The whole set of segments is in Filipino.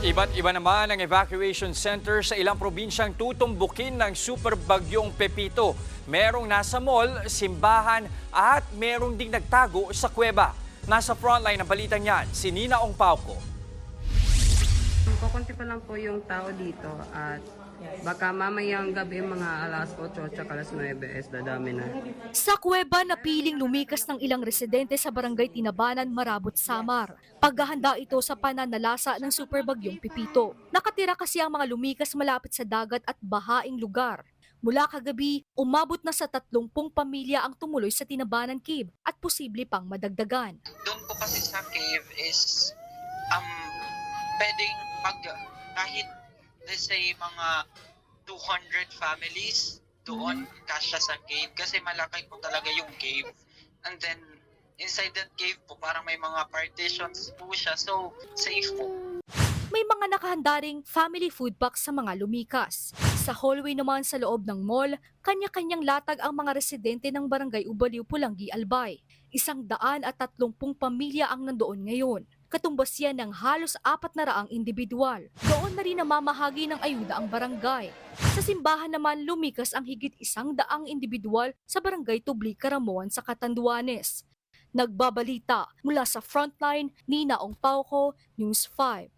Iba't iba naman ang evacuation center sa ilang probinsyang tutumbukin ng super bagyong Pepito. Merong nasa mall, simbahan at merong ding nagtago sa kuweba. Nasa frontline ng balitang yan, si Nina Ongpauco. Kukunti pa lang po yung tao dito at baka mamayang gabi mga alas 8 at alas 9 dadami na. Sa kuweba na piling lumikas ng ilang residente sa barangay Tinabanan, Marabot, Samar. Paghahanda ito sa pananalasa ng super bagyong Pepito. Nakatira kasi ang mga lumikas malapit sa dagat at bahaing lugar. Mula kagabi, umabot na sa 30 pamilya ang tumuloy sa Tinabanan Cave at posible pang madagdagan. Doon po kasi sa cave is pwedeng kahit let's say mga 200 families doon kasya sa cave kasi malaki po talaga yung cave. And then inside that cave po parang may mga partitions po siya, so safe po. May mga nakahanda ring family food packs sa mga lumikas. Sa hallway naman sa loob ng mall, kanya-kanyang latag ang mga residente ng barangay Ubaliw, Pulangi, Albay. 130 pamilya ang nandoon ngayon. Katumbas yan ng halos 400 individual. Doon na rin namamahagi ng ayuda ang barangay. Sa simbahan naman, lumikas ang higit 100 individual sa barangay Tubli, Karamuan sa Catanduanes. Nagbabalita mula sa frontline, Nina Ongpauco, News 5.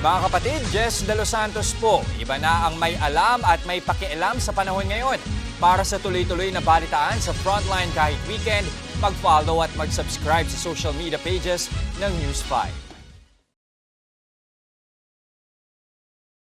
Mga kapatid, Jess De Los Santos po. Iba na ang may alam at may pakialam sa panahon ngayon. Para sa tuloy-tuloy na balitaan sa Frontline kahit weekend, mag-follow at mag-subscribe sa social media pages ng News 5.